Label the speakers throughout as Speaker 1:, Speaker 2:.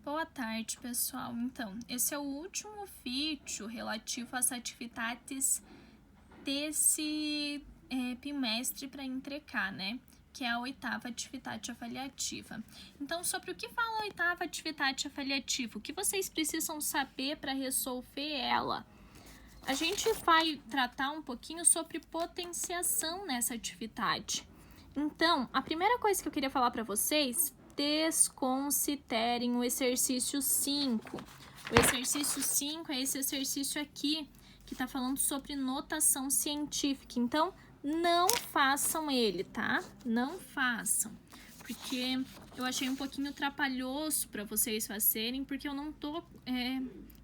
Speaker 1: Boa tarde, pessoal. Então, esse é o último vídeo relativo às atividades desse bimestre para entrecar, né? Que é a 8ª atividade avaliativa. Então, sobre o que fala a 8ª atividade avaliativa? O que vocês precisam saber para resolver ela? A gente vai tratar um pouquinho sobre potenciação nessa atividade. Então, a primeira coisa que eu queria falar para vocês, desconsiderem o exercício 5. O exercício 5 é esse exercício aqui, que está falando sobre notação científica. Então, não façam ele, tá? Não façam. Porque eu achei um pouquinho trapalhoso para vocês fazerem, porque eu não tô...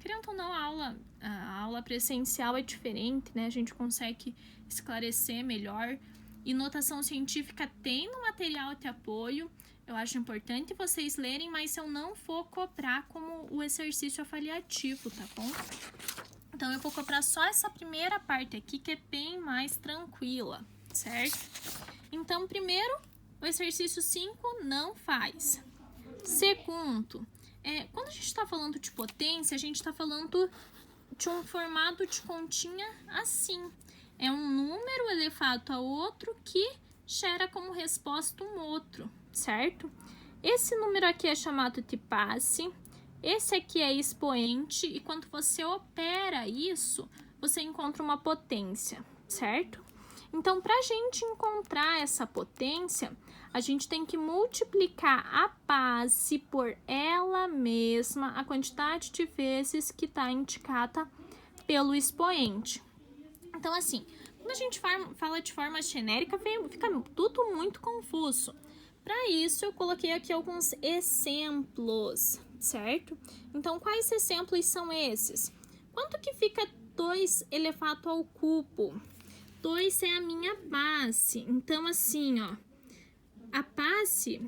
Speaker 1: querendo ou não, a aula presencial é diferente, né? A gente consegue esclarecer melhor. E notação científica tem no material de apoio. Eu acho importante vocês lerem, mas eu não vou cobrar como o exercício avaliativo, tá bom? Então, eu vou cobrar só essa primeira parte aqui, que é bem mais tranquila, certo? Então, primeiro, o exercício 5 não faz. Segundo, quando a gente está falando de potência, a gente está falando de um formato de continha assim. É um número elevado a outro que gera como resposta um outro, certo? Esse número aqui é chamado de passe, esse aqui é expoente, e quando você opera isso, você encontra uma potência, certo? Então, para a gente encontrar essa potência, a gente tem que multiplicar a passe por ela mesma, a quantidade de vezes que está indicada pelo expoente. Então, assim, quando a gente fala de forma genérica, fica tudo muito confuso. Para isso, eu coloquei aqui alguns exemplos, certo? Então, quais exemplos são esses? Quanto que fica 2 elevado ao cubo? 2 é a minha passe. Então, assim, ó, a passe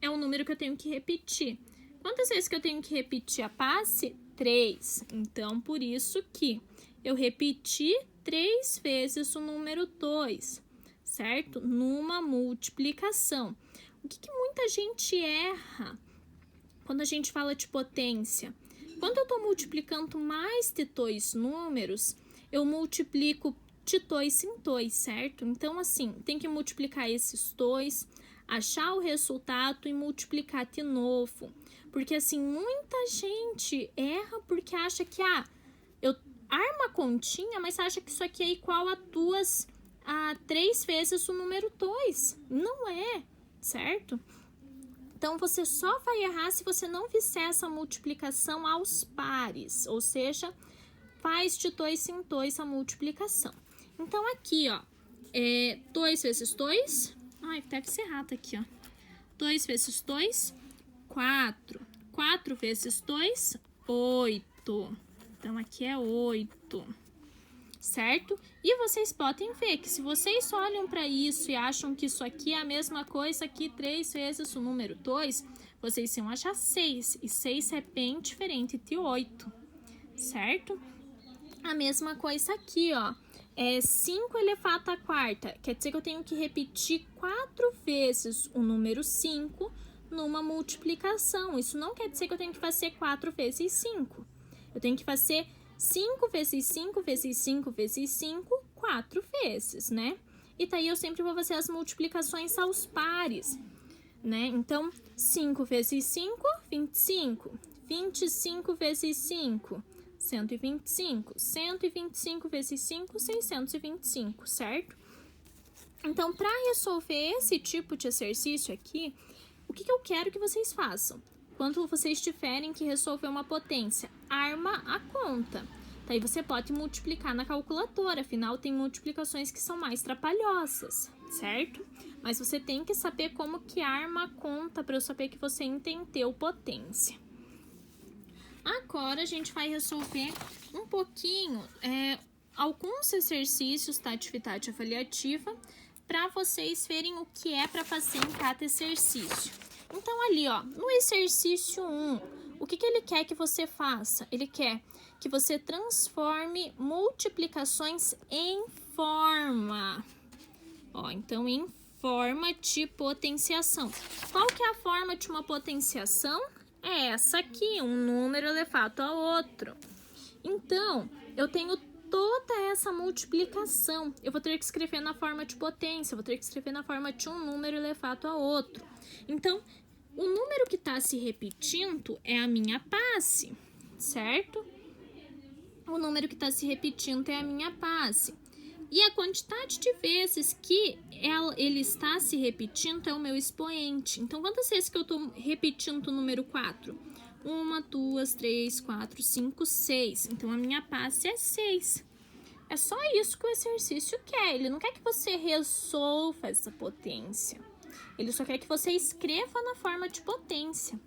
Speaker 1: é o número que eu tenho que repetir. Quantas vezes que eu tenho que repetir a passe? 3. Então, por isso que eu repeti 3 vezes o número 2, certo? Numa multiplicação. O que muita gente erra quando a gente fala de potência? Quando eu estou multiplicando mais de 2 números, eu multiplico de 2 em 2, certo? Então, assim, tem que multiplicar esses 2, achar o resultado e multiplicar de novo. Porque, assim, muita gente erra porque acha que, eu armo a continha, mas acha que isso aqui é igual a 3 vezes o número 2. Não é, certo? Então, você só vai errar se você não fizer essa multiplicação aos pares, ou seja, faz de 2 em 2 a multiplicação. Então, aqui, ó, 2 vezes 2, deve ser errado aqui, ó. 2 vezes 2, 4. 4 vezes 2, 8. Então, aqui é 8, certo? E vocês podem ver que se vocês olham para isso e acham que isso aqui é a mesma coisa que 3 vezes o número 2, vocês vão achar 6. E 6 é bem diferente de 8, certo? A mesma coisa aqui, ó. 5 elevado à quarta. Quer dizer que eu tenho que repetir 4 vezes o número 5 numa multiplicação. Isso não quer dizer que eu tenho que fazer 4 vezes 5. Eu tenho que fazer 5 vezes 5 vezes 5 vezes 5, 4 vezes, né? E daí eu sempre vou fazer as multiplicações aos pares, né? Então, 5 vezes 5, 25. 25 vezes 5, 125. 125 vezes 5, 625, certo? Então, para resolver esse tipo de exercício aqui, o que eu quero que vocês façam? Quando vocês tiverem que resolver uma potência, arma a conta. Daí você pode multiplicar na calculadora, afinal tem multiplicações que são mais trabalhosas, certo? Mas você tem que saber como que arma a conta para eu saber que você entendeu potência. Agora a gente vai resolver um pouquinho alguns exercícios da atividade avaliativa para vocês verem o que é para fazer em cada exercício. Então, ali, ó, no exercício 1, o que ele quer que você faça? Ele quer que você transforme multiplicações em forma. Ó, então, em forma de potenciação. Qual que é a forma de uma potenciação? é essa aqui, um número elevado a outro. Então, eu tenho toda essa multiplicação. Eu vou ter que escrever na forma de potência, eu vou ter que escrever na forma de um número elevado a outro. Então, o número que está se repetindo é a minha passe, certo? O número que está se repetindo é a minha passe. E a quantidade de vezes que ele está se repetindo é o meu expoente. Então, quantas vezes que eu estou repetindo o número 4? 1, 2, 3, 4, 5, 6. Então, a minha passe é 6. É só isso que o exercício quer. Ele não quer que você resolva essa potência. Ele só quer que você escreva na forma de potência.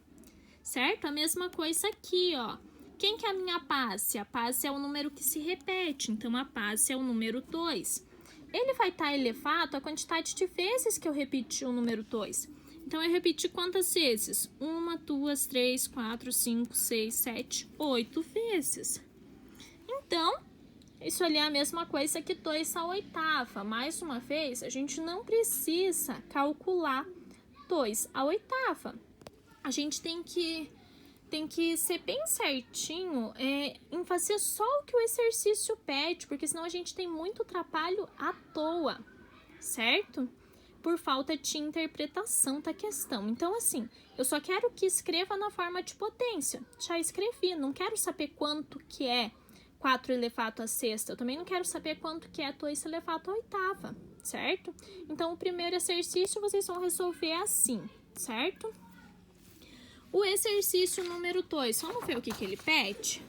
Speaker 1: Certo? A mesma coisa aqui, ó. Quem que é a minha passe? A passe é o número que se repete, então a passe é o número 2. Ele vai estar elevado à quantidade de vezes que eu repeti o número 2. Então, eu repeti quantas vezes? 1, 2, 3, 4, 5, 6, 7, 8 vezes. Então, isso ali é a mesma coisa que 2 à oitava. Mais uma vez, a gente não precisa calcular 2 à oitava. A gente tem que ser bem certinho em fazer só o que o exercício pede, porque senão a gente tem muito trabalho à toa, certo? Por falta de interpretação da questão. Então, assim, eu só quero que escreva na forma de potência. Já escrevi, não quero saber quanto que é 4 elevado à sexta. Eu também não quero saber quanto que é 2 elevado à oitava, certo? Então, o primeiro exercício vocês vão resolver assim, certo? O exercício número 2, vamos ver o que ele pede?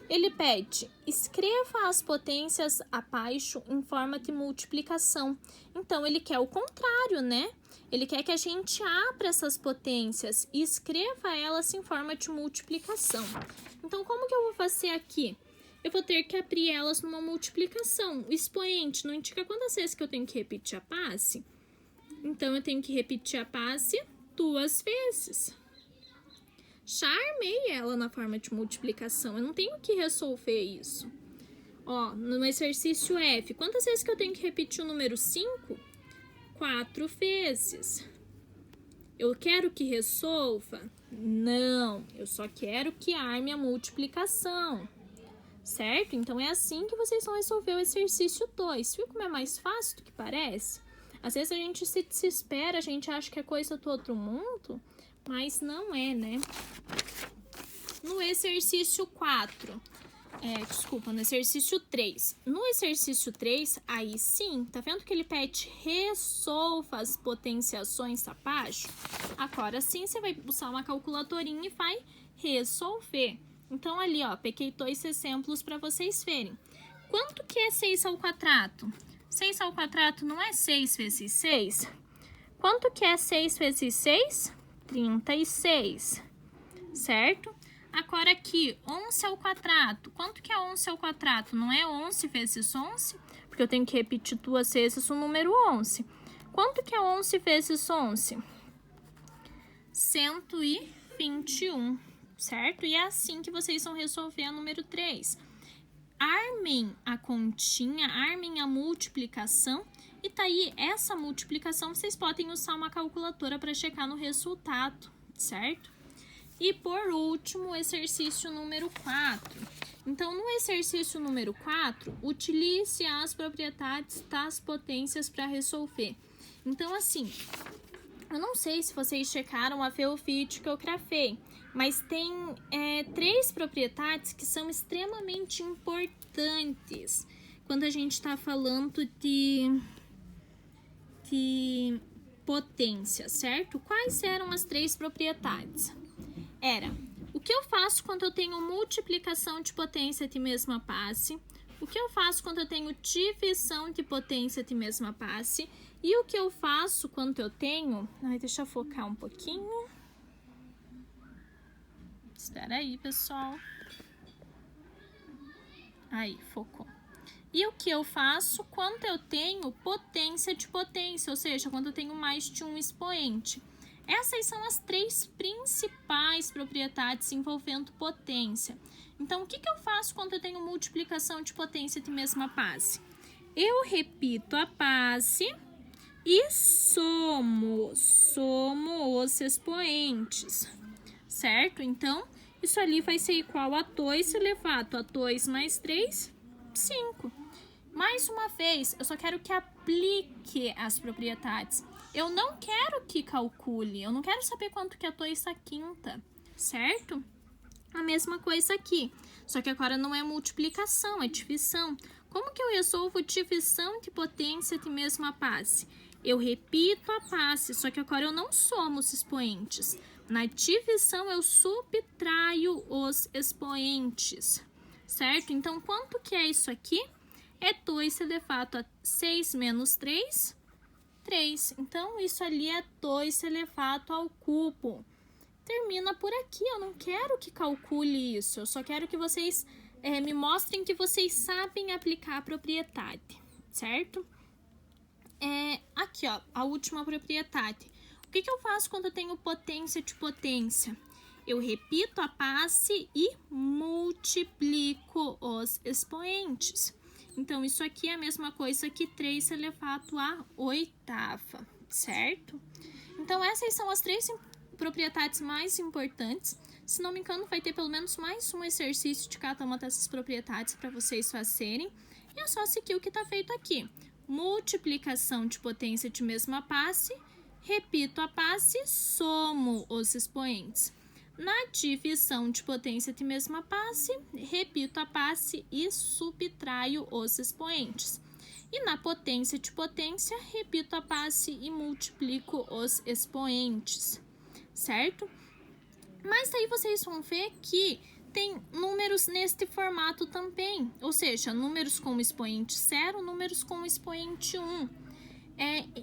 Speaker 1: Ele pede, escreva as potências abaixo em forma de multiplicação. Então, ele quer o contrário, né? Ele quer que a gente abra essas potências e escreva elas em forma de multiplicação. Então, como que eu vou fazer aqui? Eu vou ter que abrir elas numa multiplicação. O expoente não indica quantas vezes que eu tenho que repetir a passe? Então, eu tenho que repetir a passe 2 vezes. Já armei ela na forma de multiplicação, eu não tenho que resolver isso. Ó, no exercício F, quantas vezes que eu tenho que repetir o número 5? 4 vezes. Eu quero que resolva? Não, eu só quero que arme a multiplicação, certo? Então, é assim que vocês vão resolver o exercício 2. Viu como é mais fácil do que parece? Às vezes a gente se desespera, a gente acha que é coisa do outro mundo, mas não é, né? No exercício 4, no exercício 3. No exercício 3, aí sim, tá vendo que ele pede resolva as potenciações abaixo? Agora sim, você vai usar uma calculatorinha e vai resolver. Então, ali, ó, peguei 2 exemplos para vocês verem. Quanto que é 6 ao quadrado? 6 ao quadrado não é 6 vezes 6? Quanto que é 6 vezes 6? 36, certo? Agora aqui, 11 ao quadrado. Quanto que é 11 ao quadrado? Não é 11 vezes 11? Porque eu tenho que repetir 2 vezes o número 11. Quanto que é 11 vezes 11? 121, certo? E é assim que vocês vão resolver a número 3. Armem a continha, armem a multiplicação. E tá aí, essa multiplicação, vocês podem usar uma calculadora para checar no resultado, certo? E por último, o exercício número 4. Então, no exercício número 4, utilize as propriedades das potências para resolver. Então, assim, eu não sei se vocês checaram a ver o vídeo que eu gravei, mas tem 3 propriedades que são extremamente importantes quando a gente está falando de potência, certo? Quais eram as 3 propriedades? Era o que eu faço quando eu tenho multiplicação de potência de mesma passe, o que eu faço quando eu tenho divisão de potência de mesma passe e o que eu faço quando eu tenho... deixa eu focar um pouquinho. Espera aí, pessoal. Aí, focou. E o que eu faço quando eu tenho potência de potência, ou seja, quando eu tenho mais de um expoente. Essas são as 3 principais propriedades envolvendo potência. Então, o que eu faço quando eu tenho multiplicação de potência de mesma passe? Eu repito a passe e somo os expoentes, certo? Então, isso ali vai ser igual a 2 elevado a 2 mais 3, 5. Mais uma vez, eu só quero que aplique as propriedades. Eu não quero que calcule, eu não quero saber quanto que é 2/5, certo? A mesma coisa aqui, só que agora não é multiplicação, é divisão. Como que eu resolvo divisão de potência de mesma passe? Eu repito a passe, só que agora eu não somo os expoentes. Na divisão, eu subtraio os expoentes, certo? Então, quanto que é isso aqui? É 2 elevado a 6 menos 3, 3. Então, isso ali é 2 elevado ao cubo. Termina por aqui, eu não quero que calcule isso, eu só quero que vocês me mostrem que vocês sabem aplicar a propriedade, certo? Aqui, ó, a última propriedade. O que eu faço quando eu tenho potência de potência? Eu repito a passe e multiplico os expoentes. Então, isso aqui é a mesma coisa que 3 elevado à oitava, certo? Então, essas são as 3 propriedades mais importantes. Se não me engano, vai ter pelo menos mais um exercício de cada uma dessas propriedades para vocês fazerem. E é só seguir o que está feito aqui. Multiplicação de potência de mesma passe, repito a passe, somo os expoentes. Na divisão de potência de mesma passe, repito a passe e subtraio os expoentes. E na potência de potência, repito a passe e multiplico os expoentes, certo? Mas aí vocês vão ver que tem números neste formato também, ou seja, números com expoente 0, números com expoente 1.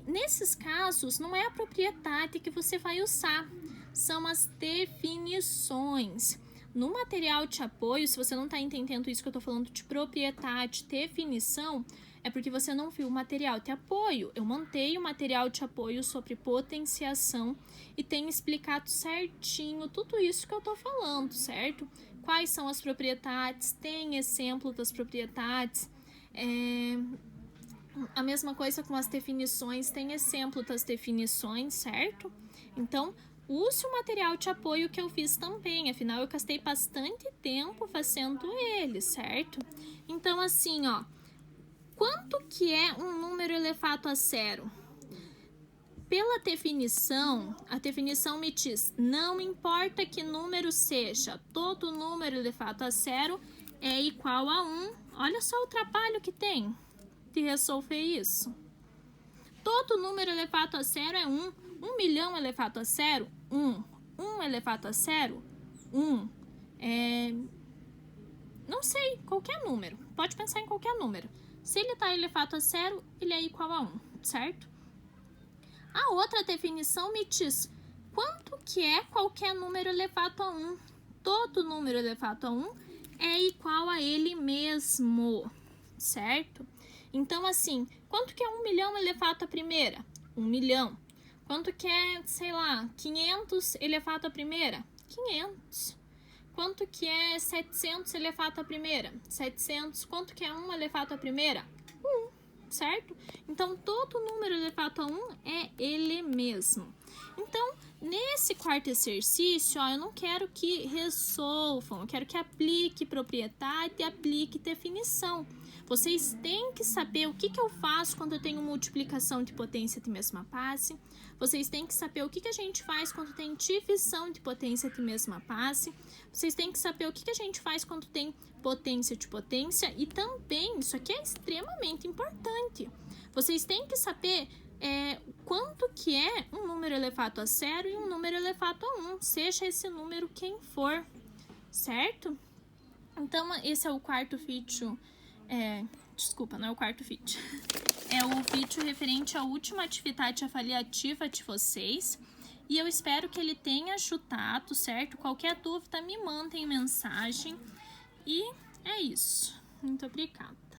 Speaker 1: Nesses casos, não é a propriedade que você vai usar, são as definições. No material de apoio, se você não está entendendo isso que eu estou falando de propriedade, definição, é porque você não viu o material de apoio. Eu montei o material de apoio sobre potenciação e tenho explicado certinho tudo isso que eu estou falando, certo? Quais são as propriedades, tem exemplo das propriedades, a mesma coisa com as definições, tem exemplo das definições, certo? Então, use o material de apoio que eu fiz também, afinal eu gastei bastante tempo fazendo ele, certo? Então, assim, ó, quanto que é um número elevado a 0? Pela definição, a definição me diz, não importa que número seja, todo número elevado a 0 é igual a 1. Olha só o trabalho que tem de resolver isso. Todo número elevado a 0 é 1. 1 milhão elevado a 0, 1. 1 elevado a 0, 1. Não sei, qualquer número. Pode pensar em qualquer número. Se ele está elevado a 0, ele é igual a 1, certo? A outra definição me diz quanto que é qualquer número elevado a 1. Todo número elevado a 1 é igual a ele mesmo, certo? Então, assim, quanto que é 1 milhão elevado à primeira? 1 milhão. Quanto que é, sei lá, 500 elevado à primeira? 500. Quanto que é 700 elevado à primeira? 700. Quanto que é 1 elevado à primeira? 1, certo? Então, todo número elevado a 1 é ele mesmo. Então, nesse quarto exercício, ó, eu não quero que resolvam, eu quero que aplique propriedade e aplique definição. Vocês têm que saber o que eu faço quando eu tenho multiplicação de potência de mesma passe. Vocês têm que saber o que a gente faz quando tem divisão de potência de mesma passe. Vocês têm que saber o que a gente faz quando tem potência de potência. E também, isso aqui é extremamente importante, vocês têm que saber quanto que é um número elevado a 0 e um número elevado a 1, seja esse número quem for, certo? Então, esse é o quarto vídeo. Desculpa, não é o quarto vídeo. É o vídeo referente à última atividade avaliativa de vocês. E eu espero que ele tenha ajudado, certo? Qualquer dúvida, me mandem mensagem. E é isso. Muito obrigada.